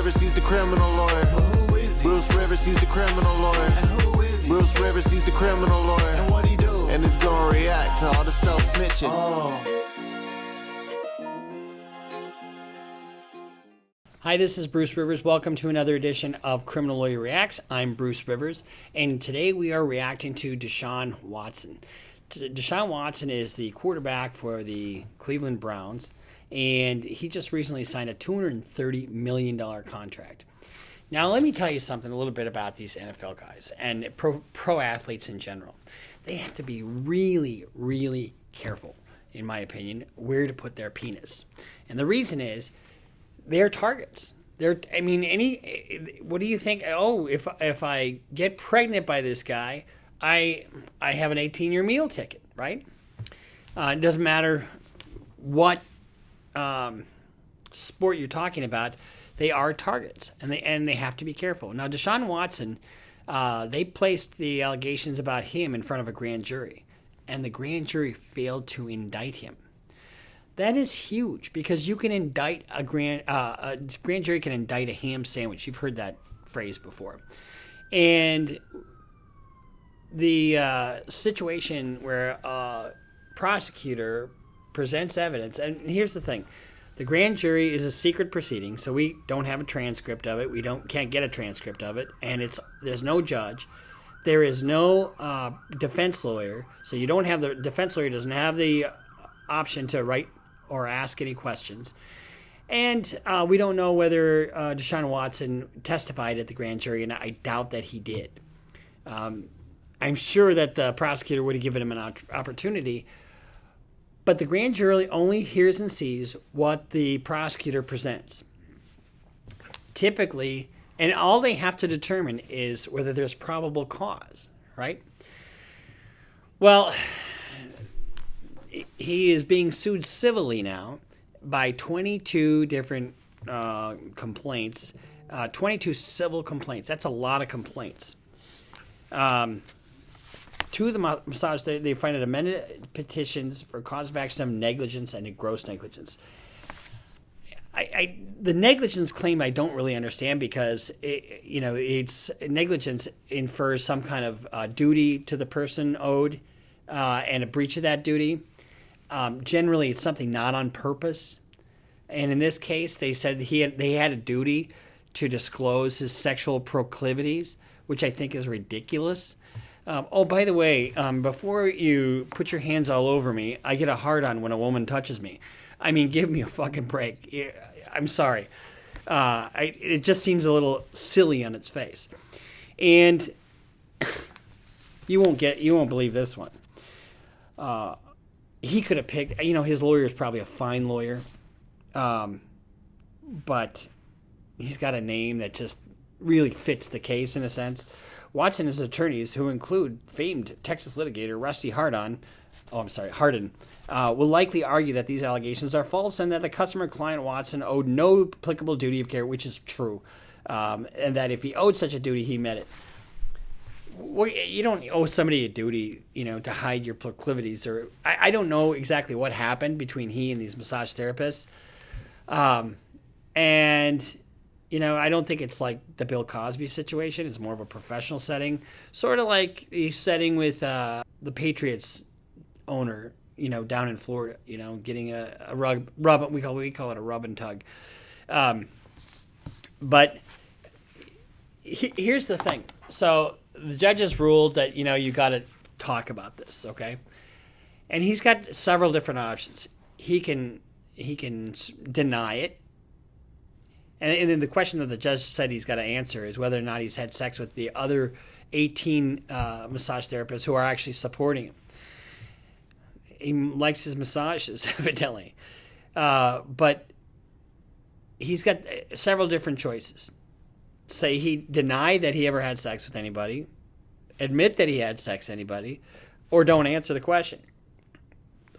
Rivers, he's the criminal lawyer. But who is he? Bruce Rivers, he's the criminal lawyer. And who is he? Bruce Rivers, he's the criminal lawyer. And what he do? And he's gonna react to all the self-snitching. Hi, this is Bruce Rivers. Welcome to another edition of Criminal Lawyer Reacts. I'm Bruce Rivers, and today we are reacting to Deshaun Watson. Deshaun Watson is the quarterback for the Cleveland Browns, and he just recently signed a $230 million contract. Now, let me tell you something a little bit about these NFL guys and pro athletes in general. They have to be really, really careful, in my opinion, where to put their penis. And the reason is, they're targets. What do you think? Oh, if I get pregnant by this guy, I have an 18-year meal ticket, right? It doesn't matter what sport you're talking about. They are targets, and they have to be careful. Now, Deshaun Watson, they placed the allegations about him in front of a grand jury, and the grand jury failed to indict him. That is huge because you can indict a grand jury can indict a ham sandwich. You've heard that phrase before. And the situation where a prosecutor presents evidence, and here's the thing. The grand jury is a secret proceeding, so we don't have a transcript of it. We can't get a transcript of it, and there's no judge. There is no defense lawyer, so you don't have the defense lawyer doesn't have the option to write or ask any questions. And we don't know whether Deshaun Watson testified at the grand jury, and I doubt that he did. I'm sure that the prosecutor would have given him an opportunity, but the grand jury only hears and sees what the prosecutor presents. Typically, and all they have to determine is whether there's probable cause, right? Well, he is being sued civilly now by 22 different complaints, 22 civil complaints. That's a lot of complaints. Two of the massage, they find amended petitions for cause of action, negligence, and gross negligence. The negligence claim I don't really understand because it's negligence infers some kind of duty to the person owed and a breach of that duty. Generally, it's something not on purpose. And in this case, they said they had a duty to disclose his sexual proclivities, which I think is ridiculous. By the way, before you put your hands all over me, I get a hard-on when a woman touches me. I mean, give me a fucking break. I'm sorry. It just seems a little silly on its face. And you won't believe this one. He could have picked, his lawyer is probably a fine lawyer, but he's got a name that just really fits the case in a sense. Watson and his attorneys, who include famed Texas litigator Rusty Hardin, will likely argue that these allegations are false and that the customer-client Watson owed no applicable duty of care, which is true, and that if he owed such a duty, he met it. Well, you don't owe somebody a duty, to hide your proclivities. Or I don't know exactly what happened between he and these massage therapists. I don't think it's like the Bill Cosby situation. It's more of a professional setting, sort of like the setting with the Patriots owner, down in Florida, getting a rub. We call it a rub and tug. But here's the thing. So the judges ruled that, you got to talk about this, okay? And he's got several different options. He can deny it. And then the question that the judge said he's got to answer is whether or not he's had sex with the other 18 massage therapists who are actually supporting him. He likes his massages, evidently. But he's got several different choices. Say he denied that he ever had sex with anybody, admit that he had sex with anybody, or don't answer the question,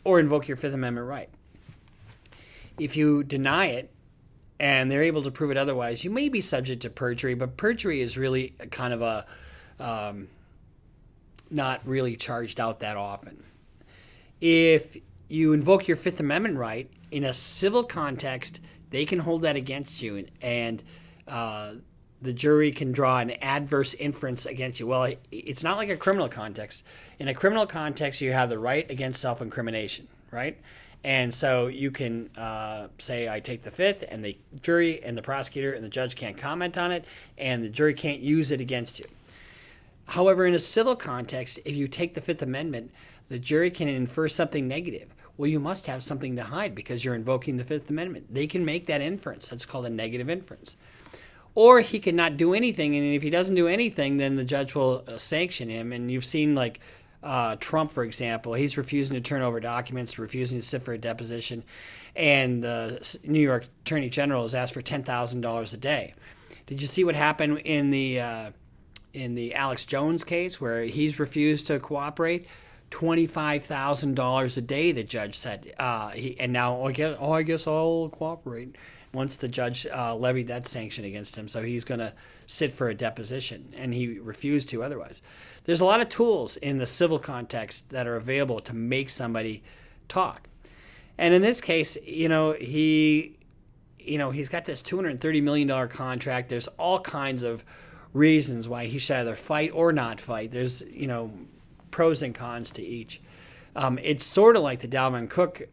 or invoke your Fifth Amendment right. If you deny it and they're able to prove it otherwise, you may be subject to perjury, but perjury is really kind of a not really charged out that often. If you invoke your Fifth Amendment right in a civil context, they can hold that against you, and the jury can draw an adverse inference against you. Well, it's not like a criminal context. In a criminal context, you have the right against self-incrimination, right? And so you can say, I take the fifth, and the jury and the prosecutor and the judge can't comment on it, and the jury can't use it against you. However, in a civil context, if you take the Fifth Amendment, the jury can infer something negative. Well, you must have something to hide because you're invoking the Fifth Amendment. They can make that inference. That's called a negative inference. Or he could not do anything, and if he doesn't do anything, then the judge will sanction him. And you've seen, like, Trump, for example, he's refusing to turn over documents, refusing to sit for a deposition, and the New York Attorney General has asked for $10,000 a day. Did you see what happened in the Alex Jones case where he's refused to cooperate? $25,000 a day, the judge said. And now, I guess I'll cooperate. Once the judge levied that sanction against him, so he's going to sit for a deposition, and he refused to otherwise. There's a lot of tools in the civil context that are available to make somebody talk. And in this case, he's got this $230 million contract. There's all kinds of reasons why he should either fight or not fight. There's, pros and cons to each. It's sort of like the Dalvin Cook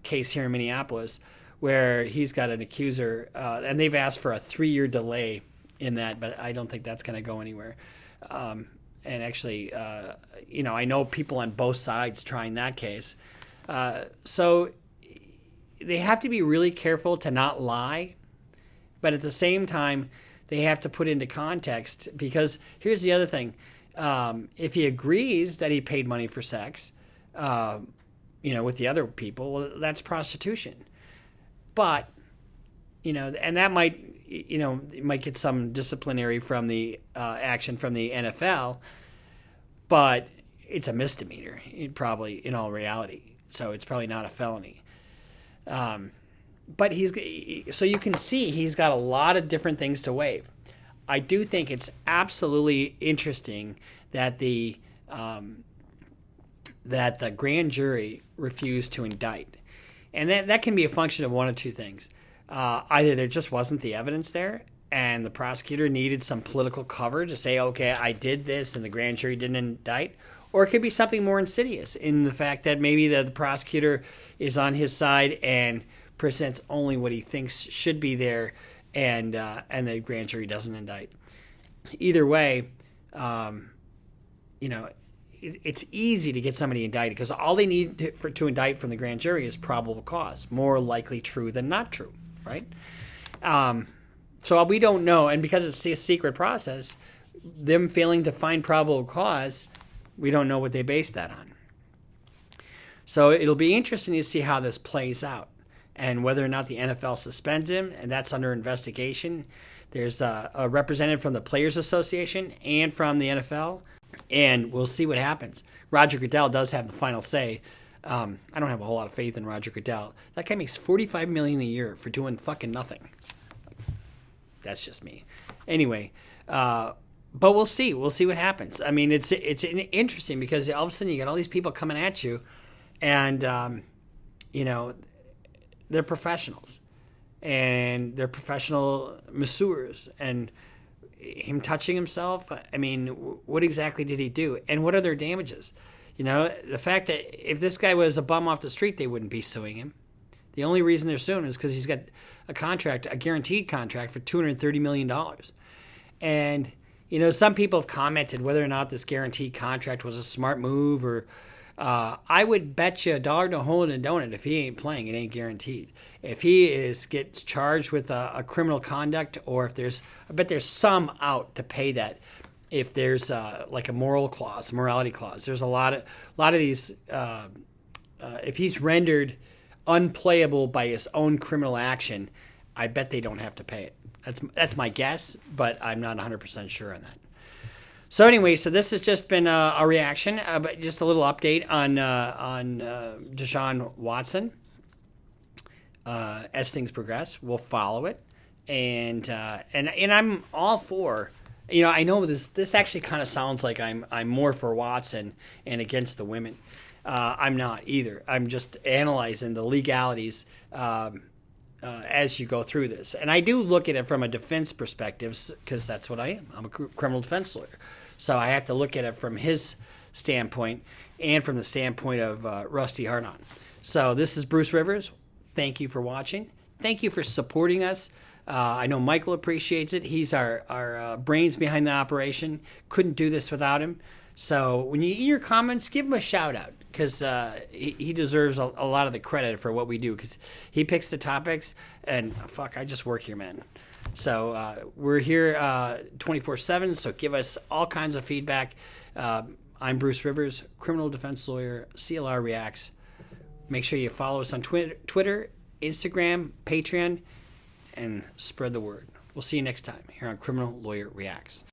case here in Minneapolis, where he's got an accuser, and they've asked for a 3-year delay in that, but I don't think that's going to go anywhere. And actually, I know people on both sides trying that case. So they have to be really careful to not lie, but at the same time, they have to put into context, because here's the other thing. If he agrees that he paid money for sex, with the other people, well, that's prostitution. But, and that might get some disciplinary from the action from the NFL, but it's a misdemeanor, in all reality. So it's probably not a felony. But so you can see he's got a lot of different things to waive. I do think it's absolutely interesting that the grand jury refused to indict. And that can be a function of one of two things. Either there just wasn't the evidence there, and the prosecutor needed some political cover to say, okay, I did this, and the grand jury didn't indict. Or it could be something more insidious in the fact that maybe the prosecutor is on his side and presents only what he thinks should be there, and the grand jury doesn't indict. Either way, it's easy to get somebody indicted because all they need to indict from the grand jury is probable cause, more likely true than not true, right? So we don't know, and because it's a secret process, them failing to find probable cause, we don't know what they base that on. So it'll be interesting to see how this plays out and whether or not the NFL suspends him, and that's under investigation. There's a representative from the Players Association and from the NFL, and we'll see what happens. Roger Goodell does have the final say. I don't have a whole lot of faith in Roger Goodell. That guy makes $45 million a year for doing fucking nothing. That's just me. Anyway, but we'll see. We'll see what happens. I mean, it's interesting because all of a sudden you got all these people coming at you, and they're professionals, and they're professional masseurs, and him touching himself. I mean, what exactly did he do, and what are their damages? The fact that if this guy was a bum off the street, they wouldn't be suing him. The only reason they're suing him is because he's got a guaranteed contract for $230 million. And, some people have commented whether or not this guaranteed contract was a smart move, or I would bet you $1 to a hole in a donut if he ain't playing, it ain't guaranteed. If he gets charged with a criminal conduct, or if I bet there's some out to pay that. If there's like a morality clause, there's a lot of these. If he's rendered unplayable by his own criminal action, I bet they don't have to pay it. That's my guess, but I'm not 100% sure on that. So anyway, this has just been a reaction, but just a little update on Deshaun Watson. As things progress, we'll follow it, and I'm all for. I know this actually kind of sounds like I'm more for Watson and against the women. I'm not either. I'm just analyzing the legalities as you go through this. And I do look at it from a defense perspective because that's what I am. I'm a criminal defense lawyer. So I have to look at it from his standpoint and from the standpoint of Rusty Hardon. So this is Bruce Rivers. Thank you for watching. Thank you for supporting us. I know Michael appreciates it. He's our brains behind the operation. Couldn't do this without him. So when you in your comments, give him a shout out because he deserves a lot of the credit for what we do because he picks the topics and I just work here, man. So we're here 24/7. So give us all kinds of feedback. I'm Bruce Rivers, criminal defense lawyer, CLR Reacts. Make sure you follow us on Twitter, Instagram, Patreon, and spread the word. We'll see you next time here on Criminal Lawyer Reacts.